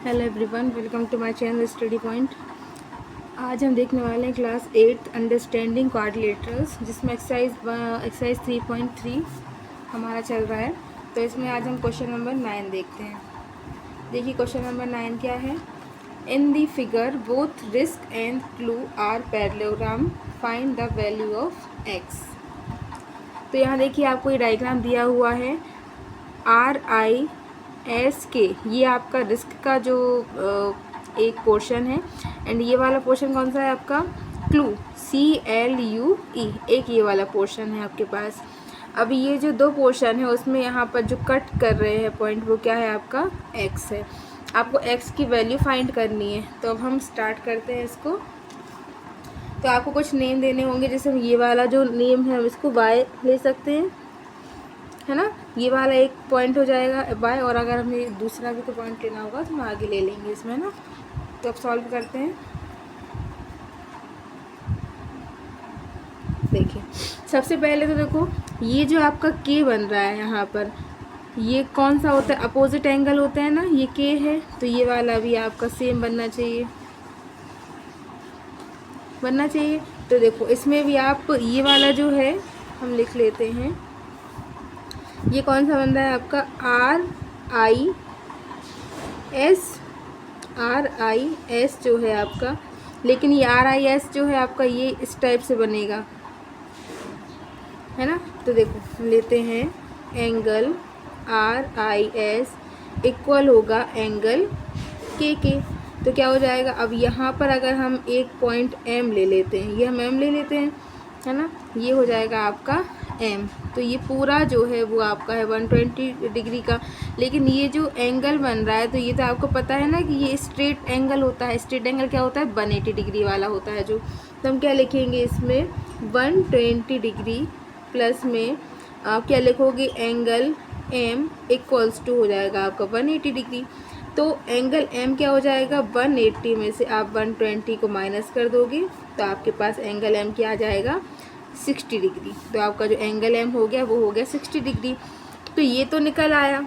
Hello everyone, welcome to my channel study point. आज हम देखने वाले हैं क्लास 8 अंडरस्टैंडिंग क्वाड्रिलेटरल्स, जिसमें एक्सरसाइज 3.3 हमारा चल रहा है। तो इसमें आज हम क्वेश्चन नंबर 9 देखते हैं। देखिए क्वेश्चन नंबर 9 क्या है। In the figure both RISK and CLUE are parallelogram, find the value of X. तो यहाँ देखिए आपको ये डायग्राम दिया हुआ है। RISK ये आपका रिस्क का जो एक पोर्शन है, एंड ये वाला पोर्शन कौन सा है आपका, क्लू CLUE, एक ये वाला पोर्शन है आपके पास। अभी ये जो दो पोर्शन है उसमें यहाँ पर जो कट कर रहे हैं पॉइंट, वो क्या है आपका x है। आपको x की वैल्यू फाइंड करनी है। तो अब हम स्टार्ट करते हैं इसको। तो आपको कुछ नेम देने होंगे, जैसे ये वाला जो नेम है इसको y ले सकते हैं, है ना। ये वाला एक पॉइंट हो जाएगा y, और अगर हमें दूसरा भी कोई पॉइंट लेना होगा तो हम आगे ले लेंगे इसमें ना। तो अब सॉल्व करते हैं। देखिए सबसे पहले तो देखो ये जो आपका k बन रहा है यहाँ पर, ये कौन सा होता है, अपोजिट एंगल होता है ना, ये k है। तो ये वाला भी आपका सेम बनना चाहिए। तो देखो इसमें भी आप ये वाला जो है हम लिख लेते हैं। ये कौन सा बन रहा है आपका RIS जो है आपका, लेकिन ये RIS जो है आपका ये इस टाइप से बनेगा, है ना। तो देखो लेते हैं एंगल RIS इक्वल होगा एंगल KK। तो क्या हो जाएगा, अब यहाँ पर अगर हम एक पॉइंट M ले लेते हैं, ये हम M ले लेते हैं, है ना, ये हो जाएगा आपका M। तो ये पूरा जो है वो आपका है 120 डिग्री का। लेकिन ये जो एंगल बन रहा है, तो ये तो आपको पता है ना कि ये स्ट्रेट एंगल होता है। स्ट्रेट एंगल क्या होता है, 180 डिग्री वाला होता है जो। तो हम क्या लिखेंगे इसमें 120 डिग्री प्लस में आप क्या लिखोगे, एंगल M इक्वल्स टू हो जाएगा आपका 180 डिग्री। तो एंगल M क्या हो जाएगा, 180 में से आप 120 को माइनस कर दोगे तो आपके पास एंगल M क्या आ जाएगा, 60 डिग्री। तो आपका जो एंगल M हो गया वो हो गया 60 डिग्री। तो ये तो निकल आया।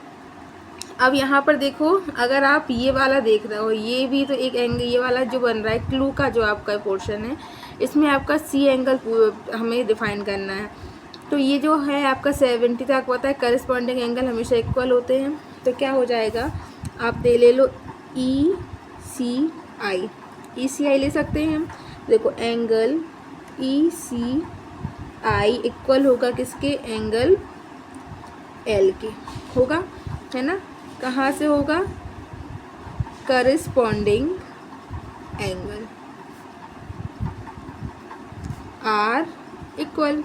अब यहाँ पर देखो, अगर आप ये वाला देख रहे हो, ये भी तो एक एंगल, ये वाला जो बन रहा है क्लू का जो आपका पोर्शन है, इसमें आपका C एंगल हमें डिफाइन करना है। तो ये जो है आपका 70 तक पता है, करस्पॉन्डिंग एंगल हमेशा इक्वल होते हैं। तो क्या हो जाएगा, आप दे ले लो ECI ले सकते हैं हम। देखो एंगल ECI इक्वल होगा किसके, एंगल L के होगा, है ना। कहाँ से होगा, करस्पॉन्डिंग एंगल R इक्वल,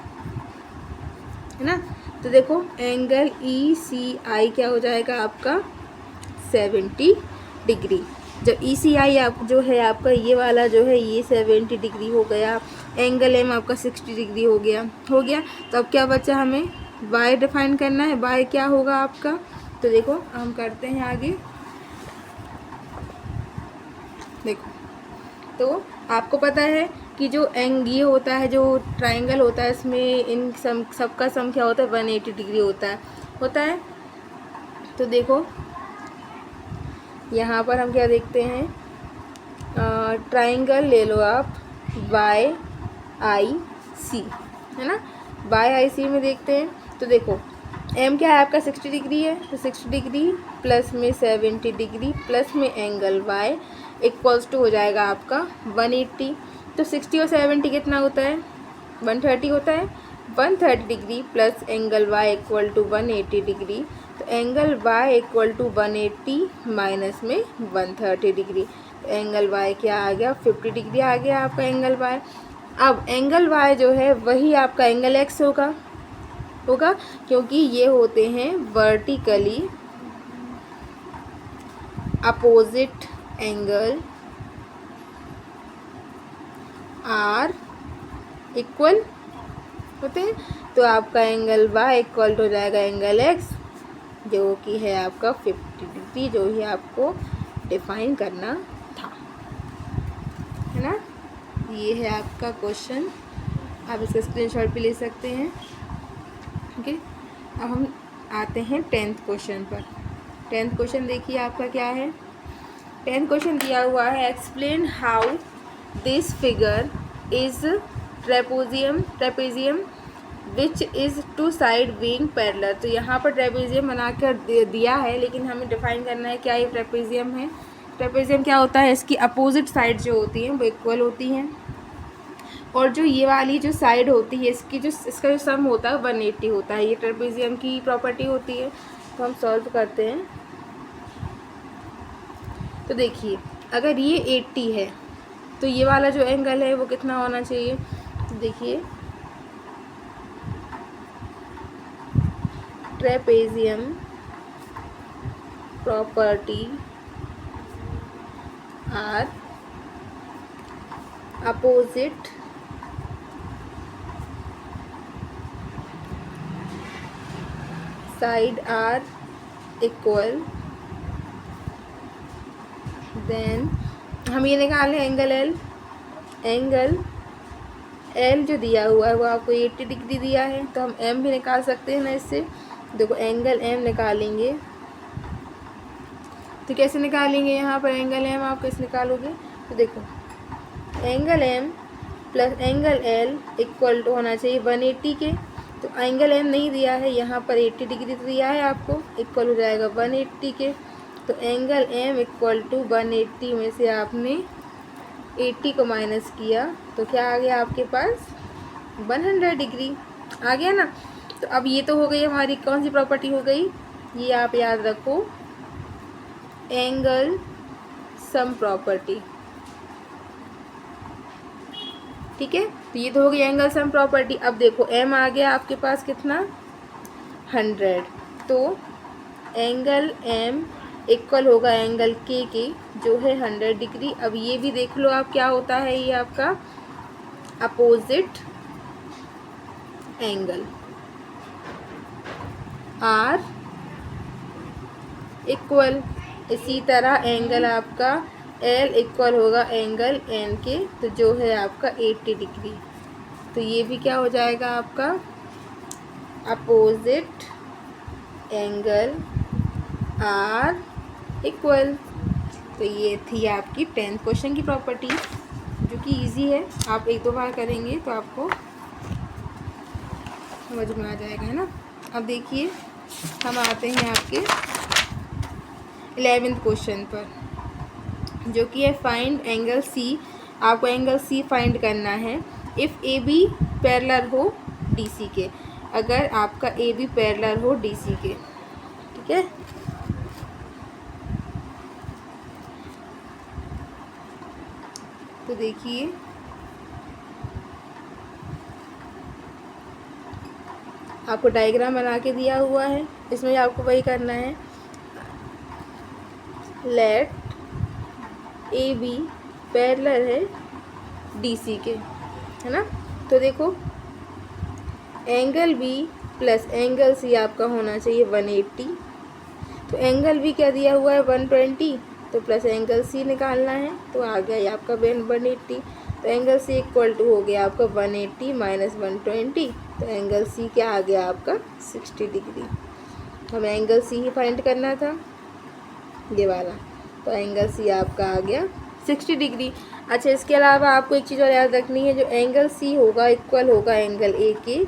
है ना। तो देखो एंगल ECI क्या हो जाएगा आपका 70 डिग्री। जब ECI आप जो है आपका ये वाला जो है ये 70 डिग्री हो गया, एंगल M आपका 60 डिग्री हो गया। तो अब क्या बचा, हमें y डिफाइन करना है। y क्या होगा आपका, तो देखो हम करते हैं आगे। देखो तो आपको पता है कि जो ये होता है, जो ट्रायंगल होता है, इसमें इन सबका सम क्या होता है, 180 डिग्री होता है। तो देखो यहाँ पर हम क्या देखते हैं, ट्रायंगल ले लो आप YIC, है ना। YIC में देखते हैं। तो देखो M क्या है आपका 60 डिग्री है, तो 60 डिग्री प्लस में 70 डिग्री प्लस में एंगल Y इक्वल्स टू हो जाएगा आपका 180। तो 60 और 70 कितना होता है, 130 होता है। 130 degree plus angle Y equal to 180 degree. तो angle Y equal to 180 minus में 130 डिग्री। तो एंगल Y क्या आ गया, 50 डिग्री आ गया आपका एंगल Y। अब एंगल Y जो है वही आपका एंगल X होगा क्योंकि ये होते हैं vertically opposite angle R equal होते हैं। तो आपका एंगल Y इक्वल हो जाएगा एंगल X, जो कि है आपका 50 डिग्री, जो ही आपको डिफाइन करना था, है ना। ये है आपका क्वेश्चन, आप इसका स्क्रीनशॉट भी ले सकते हैं। ओके, अब हम आते हैं 10th क्वेश्चन पर। 10th क्वेश्चन देखिए आपका क्या है। 10th क्वेश्चन दिया हुआ है, explain how this figure is trapezium which is two side being parallel. तो यहाँ पर ट्रेपेजियम बनाकर दिया है, लेकिन हमें डिफाइन करना है क्या ये ट्रेपेजियम है। ट्रेपेजियम क्या होता है, इसकी अपोजिट साइड जो होती हैं वो इक्वल होती हैं, और जो ये वाली जो साइड होती है इसका जो सम होता है 180 होता है। ये ट्रेपेजियम की प्रॉपर्टी होती है। तो हम सॉल्व करते हैं। तो देखिए, अगर ये 80 है तो ये वाला जो एंगल है वो कितना होना चाहिए। तो देखिए, trapezium property are opposite side are equal, then हम ये निकाल लें एंगल एल। एंगल एल जो दिया हुआ है वो आपको 80 डिग्री दिया है, तो हम एम भी निकाल सकते हैं ना इससे। देखो, एंगल एम निकालेंगे तो कैसे निकालेंगे, यहाँ पर एंगल एम आप कैसे निकालोगे। तो देखो, angle M plus angle L equal to होना चाहिए 180 के। तो एंगल एम नहीं दिया है, यहाँ पर 80 डिग्री तो दिया है आपको, इक्वल हो जाएगा 180 के। तो एंगल एम इक्वल टू 180 में से आपने 80 को माइनस किया तो क्या आ गया आपके पास, 100 डिग्री आ गया ना। तो अब ये तो हो गई हमारी कौन सी प्रॉपर्टी हो गई, ये आप याद रखो, एंगल सम प्रॉपर्टी। ठीक है, तो ये तो हो गई एंगल सम प्रॉपर्टी। अब देखो, एम आ गया आपके पास कितना, 100। तो एंगल एम इक्वल होगा एंगल के जो है 100 डिग्री। अब ये भी देख लो आप क्या होता है, ये आपका अपोजिट एंगल आर इक्वल। इसी तरह एंगल आपका एल इक्वल होगा एंगल एन के, तो जो है आपका 80 डिग्री। तो ये भी क्या हो जाएगा आपका अपोजिट एंगल आर इक्वल। तो ये थी आपकी 10th क्वेश्चन की प्रॉपर्टी, जो कि इजी है। आप एक दो बार करेंगे तो आपको समझ में आ जाएगा, है ना। अब देखिए, हम आते हैं आपके 11th क्वेश्चन पर, जो कि है फाइंड एंगल सी। आपको एंगल सी फाइंड करना है इफ़ ए बी पैरेलल हो डी सी के, अगर आपका ए बी पैरेलल हो डी सी के। ठीक है, तो देखिए, आपको डायग्राम बना के दिया हुआ है, इसमें आपको वही करना है, लेट ए बी पैरेलल है डी सी के, है ना। तो देखो, angle B plus angle C आपका होना चाहिए 180। तो एंगल बी क्या दिया हुआ है 120, तो प्लस एंगल सी निकालना है, तो आ गया ये आपका 180। तो एंगल सी इक्वल टू हो गया आपका 180 माइनस 120। तो एंगल सी क्या आ गया आपका 60 डिग्री। हमें एंगल सी ही फाइंड करना था, ये वाला। तो एंगल सी आपका आ गया 60 डिग्री। अच्छा, इसके अलावा आपको एक चीज़ और याद रखनी है, जो एंगल सी होगा इक्वल होगा एंगल ए के,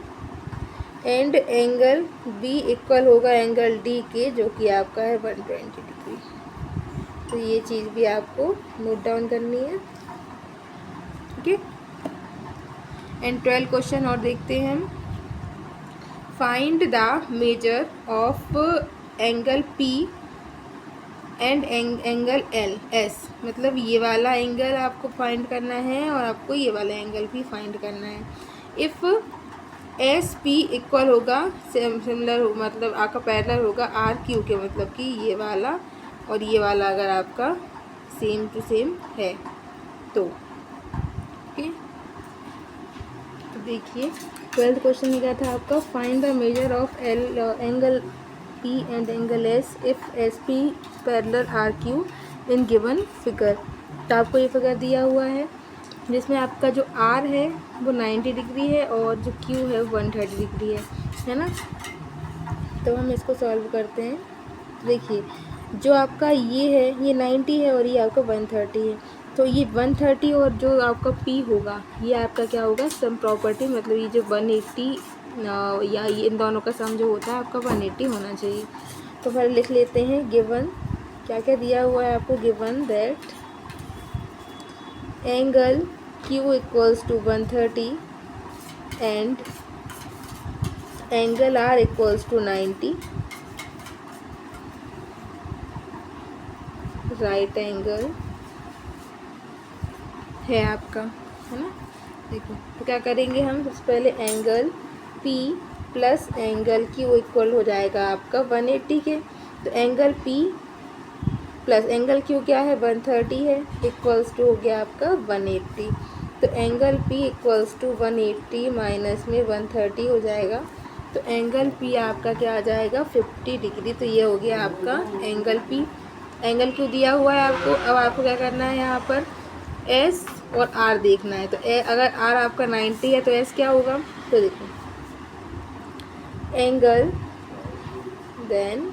एंड एंगल बी इक्वल होगा एंगल डी के, जो कि आपका है 120 डिग्री। तो ये चीज़ भी आपको नोट डाउन करनी है। ठीक है, एंड 12 क्वेश्चन और देखते हैं हम। Find the measure of angle P and angle L S. मतलब ये वाला एंगल आपको फाइंड करना है और आपको ये वाला एंगल भी फाइंड करना है। इफ़ एस पी इक्वल होगा सिमिलर, मतलब आपका पैरेलल होगा आर क्यू के, मतलब कि ये वाला और ये वाला अगर आपका सेम टू सेम है तो। ओके, तो देखिए, 12th क्वेश्चन में क्या था आपका, find the measure of all angle P and angle S if S P parallel R Q in given figure. तो आपको ये फिगर दिया हुआ है, जिसमें आपका जो आर है वो 90 डिग्री है और जो क्यू है 130 डिग्री है ना। तो हम इसको सॉल्व करते हैं। देखिए, जो आपका ये है ये 90 है और ये आपका 130 है, तो ये 130 और जो आपका P होगा ये आपका क्या होगा, सम प्रॉपर्टी, मतलब ये जो 180 या ये इन दोनों का सम जो होता है आपका 180 होना चाहिए। तो फिर लिख लेते हैं गिवन, क्या क्या दिया हुआ है आपको, given that angle Q equals to 130 and angle R equals to 90, right angle है आपका, है ना। देखो तो क्या करेंगे हम, सबसे पहले angle P plus angle Q equal हो जाएगा आपका 180 के, तो angle P plus angle Q क्या है 130 है, इक्वल्स टू हो गया आपका 180, तो angle P equals to 180 minus में 130 हो जाएगा, तो एंगल P आपका क्या आ जाएगा 50 डिग्री। तो ये हो गया आपका एंगल P। एंगल Q दिया हुआ है आपको, अब आपको क्या करना है, यहाँ पर S और R देखना है। तो अगर R आपका 90 है तो S क्या होगा, तो देखो angle then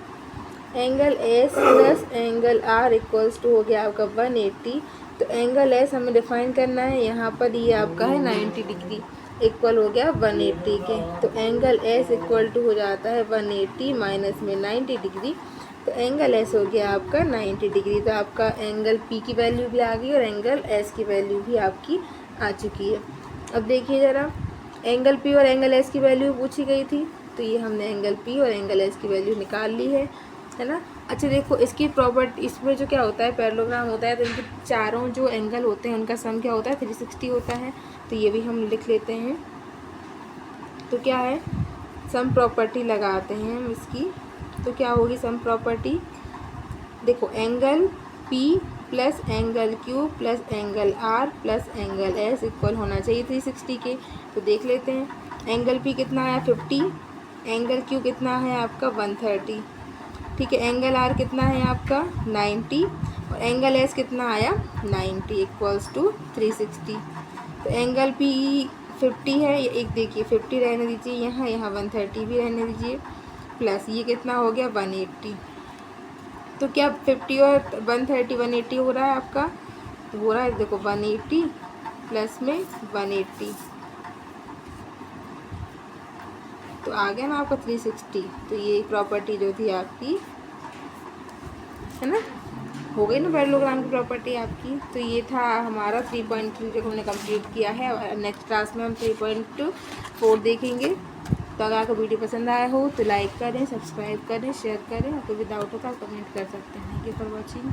angle S plus angle R equals to हो गया आपका 180, तो एंगल S हमें डिफाइन करना है, यहाँ पर ये आपका है 90 डिग्री, इक्वल हो गया 180 के, तो एंगल S इक्वल टू हो जाता है 180 माइनस में 90 डिग्री, तो एंगल S हो गया आपका 90 डिग्री। तो आपका एंगल P की वैल्यू भी आ गई और एंगल S की वैल्यू भी आपकी आ चुकी है। अब देखिए ज़रा, एंगल P और एंगल S की वैल्यू पूछी गई थी, तो ये हमने एंगल P और एंगल S की वैल्यू निकाल ली है ना। अच्छा देखो इसकी प्रॉपर्टी, इसमें जो क्या होता है पैरेललोग्राम होता है, तो इनके चारों जो एंगल होते हैं उनका सम क्या होता है 360 होता है, तो ये भी हम लिख लेते हैं। तो क्या है, सम प्रॉपर्टी लगाते हैं हम इसकी, तो क्या होगी सम प्रॉपर्टी, देखो angle P plus angle Q plus angle R plus angle S equal होना चाहिए 360 के, तो देख लेते हैं। एंगल P कितना आया 50, एंगल Q कितना है आपका 130, ठीक है, एंगल R कितना है आपका 90 और एंगल S कितना आया 90 इक्वल्स टू 360। तो एंगल P 50 है, एक देखिए 50 रहने दीजिए यहाँ, यहाँ 130 भी रहने दीजिए, प्लस ये कितना हो गया 180, तो क्या 50 और 130 180 हो रहा है आपका, तो हो रहा है देखो 180 प्लस में 180, तो आ गया ना आपका 360। तो ये प्रॉपर्टी जो थी आपकी, है ना, हो गई ना पैरेललोग्राम की प्रॉपर्टी आपकी। तो ये था हमारा 3.3 जो हमने कंप्लीट किया है, और नेक्स्ट क्लास में हम 3.4 देखेंगे। तो अगर आपको वीडियो पसंद आया हो तो लाइक करें, सब्सक्राइब करें, शेयर करें, और कोई भी डाउट हो तो आप कमेंट कर सकते हैं। Thank you for watching.